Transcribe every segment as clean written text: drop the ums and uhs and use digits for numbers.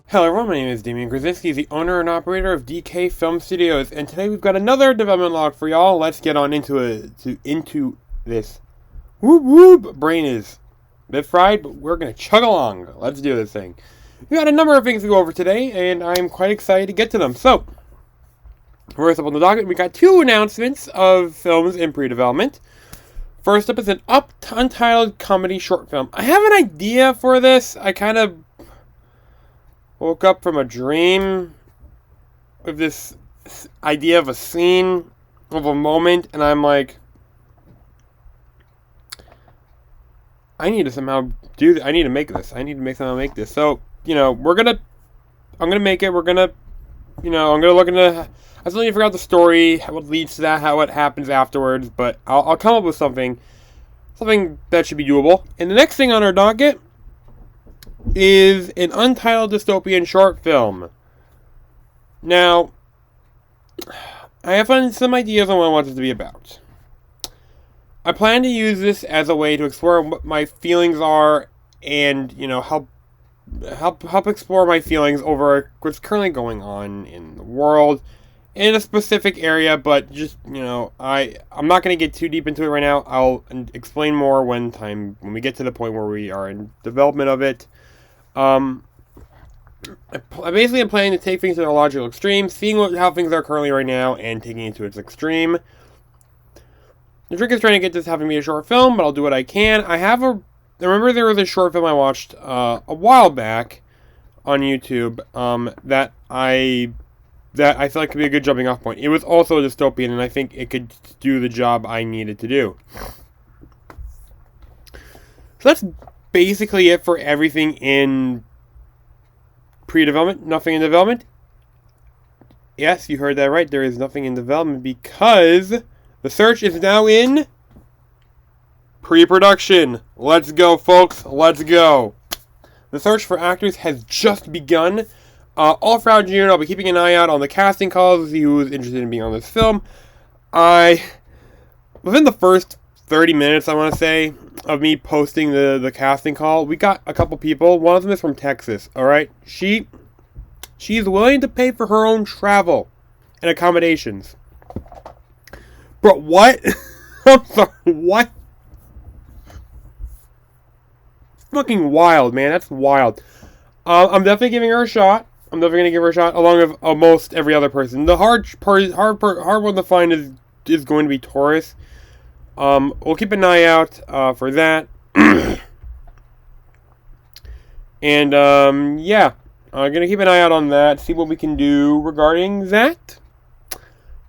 Hello everyone, my name is Damian Krasinski, the owner and operator of DK Film Studios, and today we've got another development log for y'all. Let's get on into this. Whoop whoop! Brain is a bit fried, but we're gonna chug along. Let's do this thing. We got a number of things to go over today, and I'm quite excited to get to them. So, first up on the docket, we got two announcements of films in pre-development. First up is an untitled comedy short film. I have an idea for this. I kind of woke up from a dream with this idea of a scene, of a moment, and I'm like, I need to somehow do this. I need to make this. I need to somehow make this. So, I'm gonna make it. I'm gonna look into, I still need to figure out the story, how it leads to that, how it happens afterwards, but I'll come up with something that should be doable. And the next thing on our docket is an untitled dystopian short film. Now, I have some ideas on what I want this to be about. I plan to use this as a way to explore what my feelings are and, help explore my feelings over what's currently going on in the world in a specific area, but just, I'm not going to get too deep into it right now. I'll explain more when we get to the point where we are in development of it. I basically am planning to take things to a logical extreme, seeing how things are currently right now, and taking it to its extreme. The trick is trying to get this having me a short film, but I'll do what I can. I remember there was a short film I watched a while back on YouTube that I feel like could be a good jumping off point. It was also a dystopian, and I think it could do the job I needed to do. So that's basically it for everything in pre-development. Nothing in development. Yes, you heard that right. There is nothing in development because The Search is now in pre-production. Let's go, folks. Let's go. The search for actors has just begun. All throughout June, I'll be keeping an eye out on the casting calls to see who is interested in being on this film. Within the first 30 minutes, I want to say, of me posting the casting call, we got a couple people. One of them is from Texas, alright? She's willing to pay for her own travel and accommodations. But what? I'm sorry, what? It's fucking wild, man. That's wild. I'm definitely giving her a shot. I'm definitely going to give her a shot, along with almost every other person. The hard one to find is going to be Taurus. We'll keep an eye out for that. And, yeah. I'm going to keep an eye out on that, see what we can do regarding that.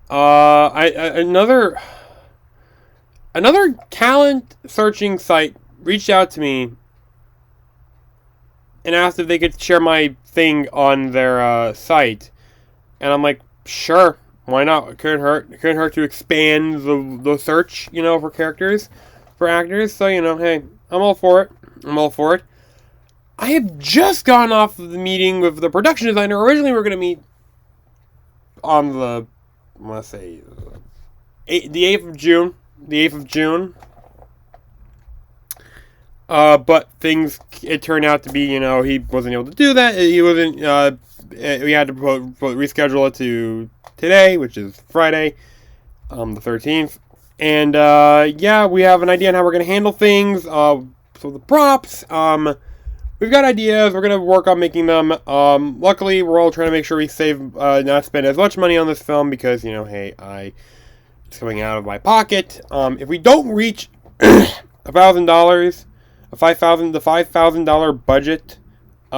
Another talent searching site reached out to me and asked if they could share my thing on their site. And I'm like, sure. Why not? It couldn't hurt. It couldn't hurt to expand the search, for characters, for actors. So, hey, I'm all for it. I have just gotten off of the meeting with the production designer. Originally, we were going to meet on the 8th of June. But it turned out to be, he wasn't able to do that. He wasn't, we had to reschedule it to today, which is Friday, the 13th. And, yeah, we have an idea on how we're going to handle things. So the props, we've got ideas. We're going to work on making them. Luckily, we're all trying to make sure we save, not spend as much money on this film because, hey, it's coming out of my pocket. If we don't reach $1,000, the $5,000 budget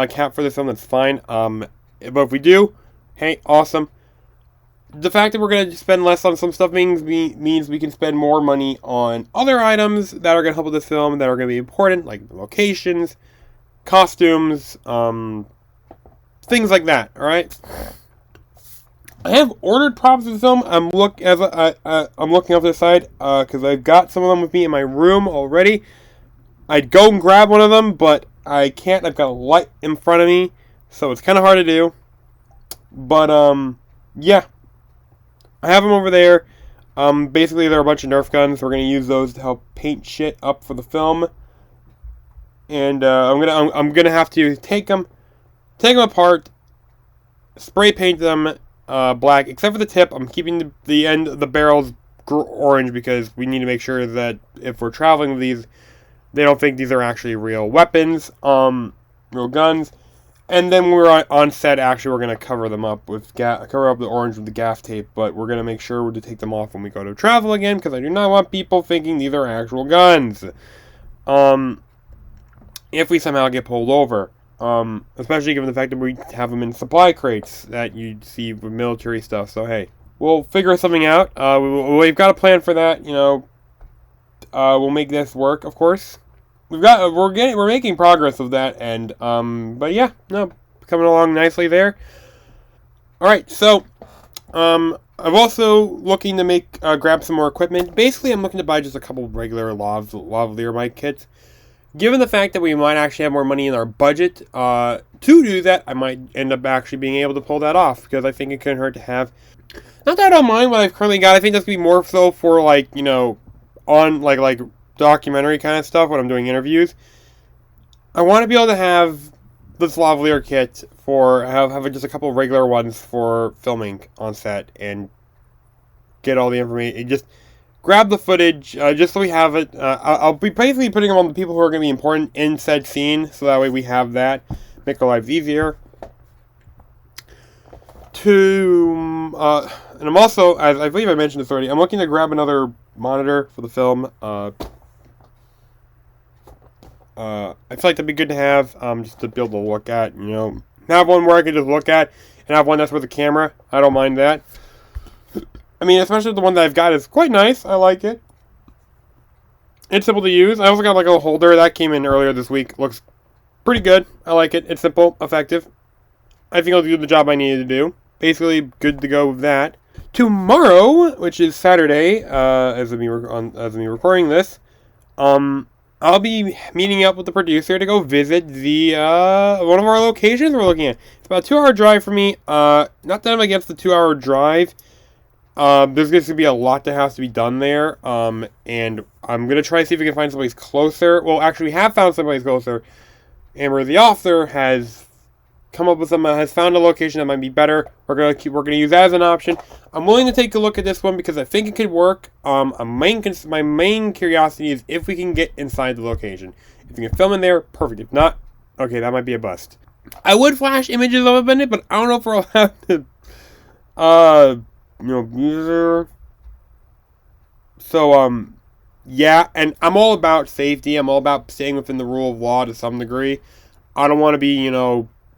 cap for this film, that's fine. But if we do, hey, awesome. The fact that we're going to spend less on some stuff means we can spend more money on other items that are going to help with this film, that are going to be important, like locations, costumes, things like that, alright? I have ordered props for the film. I'm looking off the side, because I've got some of them with me in my room already. I'd go and grab one of them, but I can't. I've got a light in front of me, so it's kind of hard to do. But, yeah. I have them over there. Basically, they're a bunch of Nerf guns. We're going to use those to help paint shit up for the film. And I'm gonna have to take them apart spray paint them black, except for the tip. I'm keeping the end of the barrels orange because we need to make sure that if we're traveling with these, they don't think these are actually real weapons, real guns. And then when we're on set, actually, we're going to cover them up with cover up the orange with the gaff tape, but we're going to make sure to take them off when we go to travel again, because I do not want people thinking these are actual guns. If we somehow get pulled over. Especially given the fact that we have them in supply crates that you see with military stuff. So, hey, we'll figure something out. We've got a plan for that, you know. We'll make this work, of course. We're making progress with that, and but yeah, no, coming along nicely there. All right, so I'm also looking to grab some more equipment. Basically, I'm looking to buy just a couple regular lavalier mic kits. Given the fact that we might actually have more money in our budget to do that, I might end up actually being able to pull that off, because I think it couldn't hurt to have. Not that I don't mind what I've currently got. I think that's going to be more so for, like, you know, on like documentary kind of stuff when I'm doing interviews. I want to be able to have this lavalier kit for have just a couple of regular ones for filming on set and get all the information. Just grab the footage just so we have it. I'll be basically putting them on the people who are going to be important in said scene, so that way we have that. Make our lives easier. And I'm also, as I believe I mentioned this already, I'm looking to grab another monitor for the film. I feel like that'd be good to have, just to be able to look at, you know. Have one where I can just look at, and have one that's with a camera. I don't mind that. I mean, especially the one that I've got is quite nice. I like it. It's simple to use. I also got like a holder that came in earlier this week. Looks pretty good. I like it. It's simple, effective. I think it'll do the job I needed to do. Basically, good to go with that. Tomorrow, which is Saturday, as of me recording this, I'll be meeting up with the producer to go visit the one of our locations we're looking at. It's about a 2-hour drive for me. Not that I'm against the 2-hour drive. There's going to be a lot that has to be done there. And I'm going to try to see if we can find someplace closer. Well, actually, we have found someplace closer. Amber, the author, has come up with has found a location that might be better. We're gonna use that as an option. I'm willing to take a look at this one because I think it could work. My main curiosity is if we can get inside the location. If we can film in there, perfect. If not, okay, that might be a bust. I would flash images of it, but I don't know if we'll have to, user. So, yeah, and I'm all about safety. I'm all about staying within the rule of law to some degree. I don't want to be,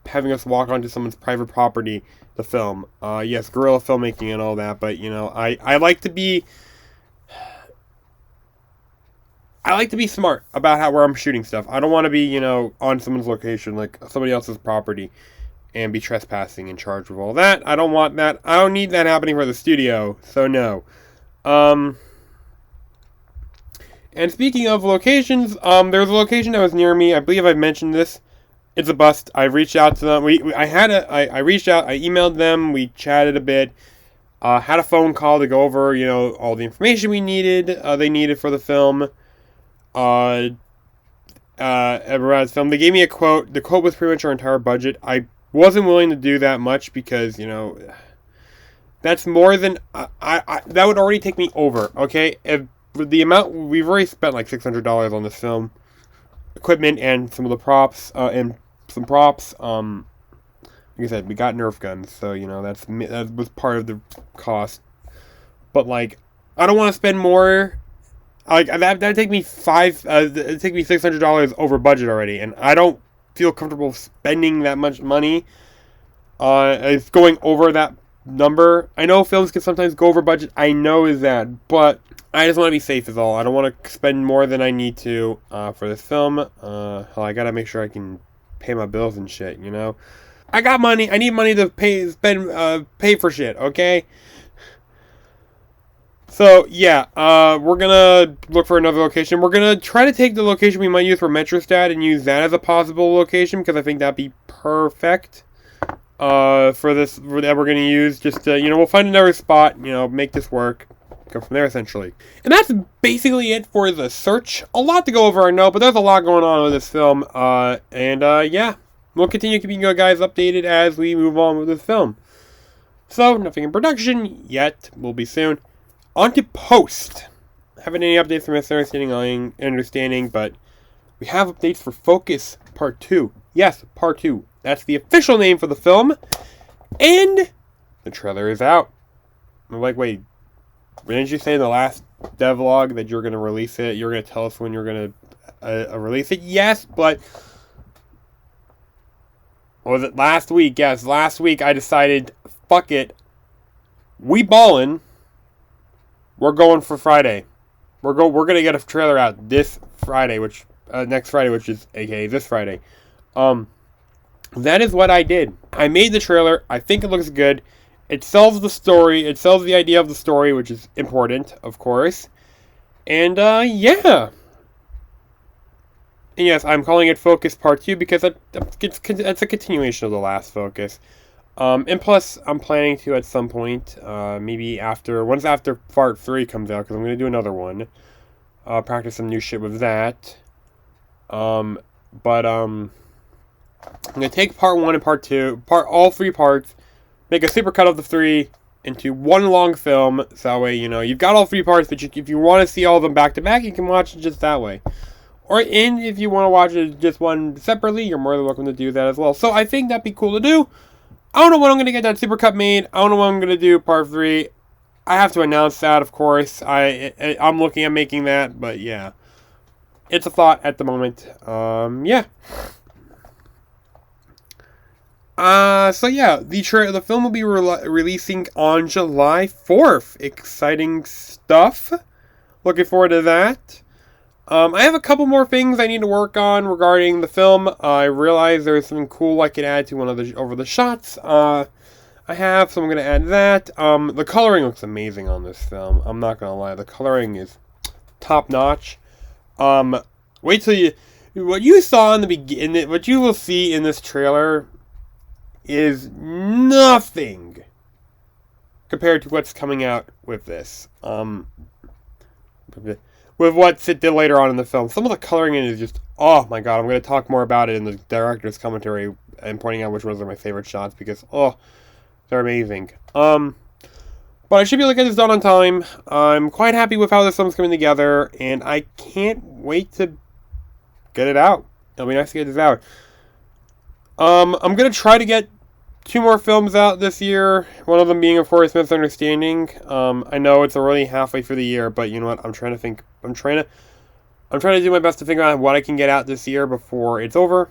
having us walk onto someone's private property to film. Yes, guerrilla filmmaking and all that, but, I like to be... smart about where I'm shooting stuff. I don't want to be, on someone's location, like somebody else's property, and be trespassing and charged with all that. I don't want that. I don't need that happening for the studio, so no. And speaking of locations, there's a location that was near me. I believe I've mentioned this. It's a bust. I reached out to them. I reached out. I emailed them. We chatted a bit. Had a phone call to go over, all the information we needed. They needed for the film. Around the film, they gave me a quote. The quote was pretty much our entire budget. I wasn't willing to do that much because that's more than that would already take me over. Okay, if the amount we've already spent like $600 on this film, equipment and some of the props and some props. Like I said, we got Nerf guns, so that was part of the cost. But like, I don't want to spend more. Like that'd take me it'd take me $600 over budget already, and I don't feel comfortable spending that much money. It's going over that number. I know films can sometimes go over budget. I know is that, but I just want to be safe is all. I don't want to spend more than I need to for this film. I gotta make sure I can pay my bills and shit. I got money. I need money to pay for shit. Okay. So yeah, we're gonna look for another location. We're gonna try to take the location we might use for Metrostat and use that as a possible location because I think that'd be perfect for this that we're gonna use. Just we'll find another spot. Make this work. Go from there essentially. And that's basically it for the search. A lot to go over, I know, but there's a lot going on with this film. Yeah. we'll continue keeping you guys updated as we move on with this film. So, nothing in production yet. Will be soon. On to post. Haven't any updates for Misunderstanding, but we have updates for Focus Part 2. Yes, Part 2. That's the official name for the film. And the trailer is out. I'm like, wait, didn't you say in the last devlog that you're going to release it? You're going to tell us when you're going to release it? Yes, but... was it last week? Yes, last week I decided, fuck it. We ballin'. We're going for Friday. We're going to get a trailer out this Friday, which... next Friday, which is aka this Friday. That is what I did. I made the trailer. I think it looks good. It sells the story. It sells the idea of the story, which is important, of course. And, yeah. And yes, I'm calling it Focus Part 2 because it's a continuation of the last Focus. And plus, I'm planning to, at some point, maybe once after Part 3 comes out, because I'm going to do another one. Practice some new shit with that. I'm going to take Part 1 and Part 2, all 3 parts, make a supercut of the 3 into one long film, so that way, you've got all 3 parts, but if you want to see all of them back to back, you can watch it just that way. If you want to watch it just one separately, you're more than welcome to do that as well. So I think that'd be cool to do. I don't know when I'm going to get that supercut made. I don't know when I'm going to do Part 3. I have to announce that, of course. I'm looking at making that, but yeah. It's a thought at the moment. Yeah. So yeah, the film will be releasing on July 4th. Exciting stuff. Looking forward to that. I have a couple more things I need to work on regarding the film. I realize there's something cool I can add to one of the over the shots. I have, so I'm going to add that. The coloring looks amazing on this film. I'm not going to lie. The coloring is top notch. Wait till what you saw in the beginning, what you will see in this trailer is nothing compared to what's coming out with this. With what did later on in the film. Some of the coloring in it is just, oh my god, I'm going to talk more about it in the director's commentary and pointing out which ones are my favorite shots because, oh, they're amazing. But I should be able to get this done on time. I'm quite happy with how this film's coming together, and I can't wait to get it out. It'll be nice to get this out. I'm going to try to get 2 more films out this year. One of them being, of course, Misunderstanding. I know it's already halfway through the year, but you know what? I'm trying to do my best to figure out what I can get out this year before it's over.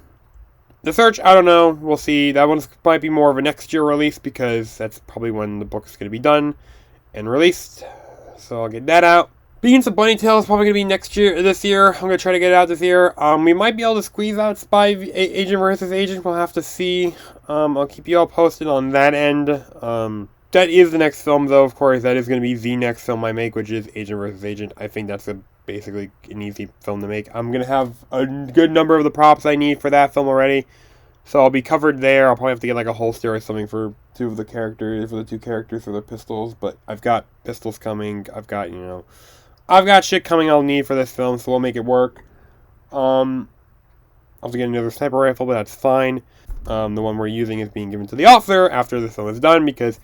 The Search, I don't know. We'll see. That one might be more of a next year release because that's probably when the book's going to be done and released. So I'll get that out. Beans of Bunny Tail is probably going to be this year. I'm going to try to get it out this year. We might be able to squeeze out Spy Agent versus Agent. We'll have to see. I'll keep you all posted on that end. That is the next film, though, of course. That is going to be the next film I make, which is Agent versus Agent. I think that's basically an easy film to make. I'm going to have a good number of the props I need for that film already. So I'll be covered there. I'll probably have to get like a holster or something for 2 of the characters, for the 2 characters, for the pistols. But I've got pistols coming. I've got shit coming I'll need for this film, so we'll make it work. I'll have to get another sniper rifle, but that's fine. The one we're using is being given to the author after the film is done, because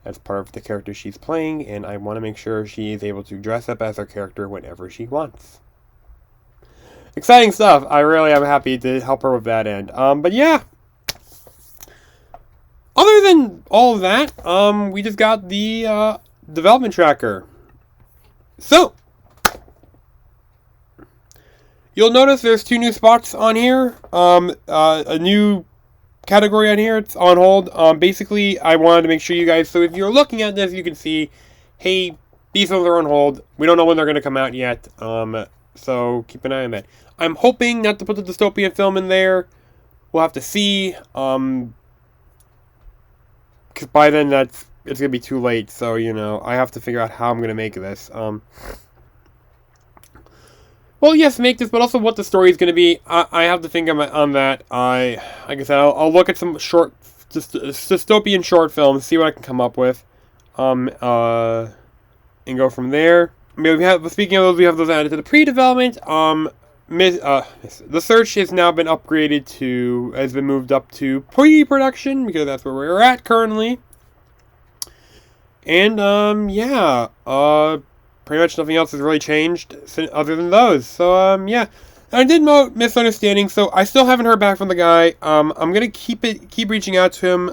that's part of the character she's playing, and I want to make sure she is able to dress up as her character whenever she wants. Exciting stuff. I really am happy to help her with that end. But yeah. Other than all of that, we just got the development tracker. So, you'll notice there's 2 new spots on here. A new category on here. It's on hold. Basically, I wanted to make sure you guys, so if you're looking at this, you can see, hey, these films are on hold. We don't know when they're going to come out yet. So keep an eye on that. I'm hoping not to put the dystopian film in there. We'll have to see. Because by then it's going to be too late. So, I have to figure out how I'm going to make this. Well, yes, make this, but also what the story is going to be. I have to think on that. Like I said, I'll look at some dystopian short films, see what I can come up with, and go from there. Speaking of those, we have those added to the pre-development. The Search has now been upgraded has been moved up to pre-production, because that's where we're at currently. And, yeah, pretty much nothing else has really changed other than those. So, yeah. I did note Misunderstanding, so I still haven't heard back from the guy. I'm gonna keep reaching out to him.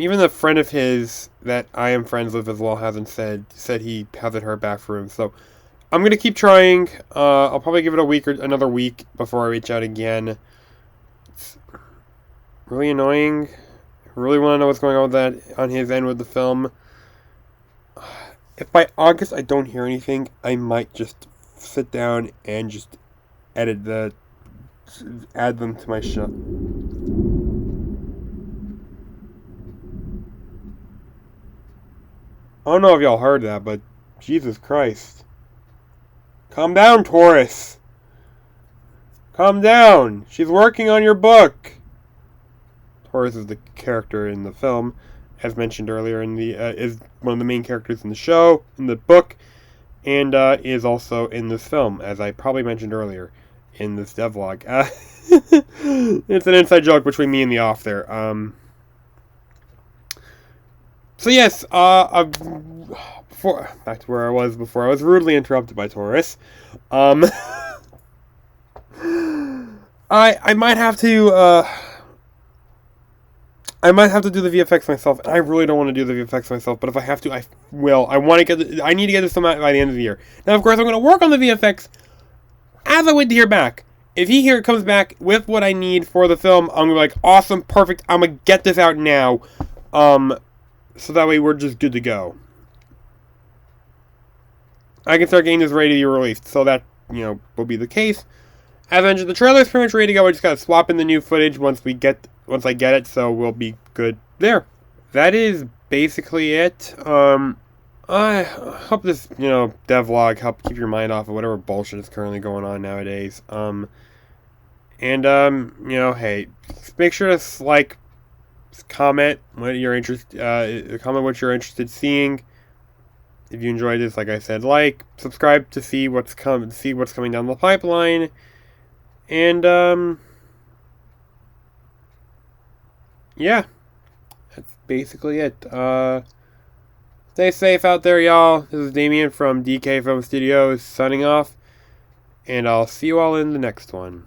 Even the friend of his that I am friends with as well hasn't said he hasn't heard back from him. So I'm gonna keep trying. I'll probably give it a week or another week before I reach out again. It's really annoying. I really want to know what's going on with that on his end with the film. If by August I don't hear anything, I might just sit down and just add them to my show. I don't know if y'all heard that, but Jesus Christ. Calm down, Taurus. Calm down. She's working on your book. Taurus is the character in the film, as mentioned earlier, is one of the main characters in the show, in the book, and is also in this film, as I probably mentioned earlier in this devlog. It's an inside joke between me and the off there. So yes, back to where I was before. I was rudely interrupted by Taurus. I might have to do the VFX myself, and I really don't want to do the VFX myself, but if I have to, I will. I need to get this film out by the end of the year. Now, of course, I'm going to work on the VFX as I wait to hear back. If he comes back with what I need for the film, I'm going to be like, awesome, perfect, I'm going to get this out now. So that way we're just good to go. I can start getting this ready to be released, so that, will be the case. As I mentioned, the trailer's pretty much ready to go. I just gotta swap in the new footage once I get it, so we'll be good there. That is basically it. I hope this, devlog help keep your mind off of whatever bullshit is currently going on nowadays. Hey, make sure to comment what you're interested in seeing. If you enjoyed this, like I said, subscribe to see what's coming down the pipeline. And, yeah, that's basically it. Stay safe out there, y'all. This is Damien from DK Film Studios signing off, and I'll see you all in the next one.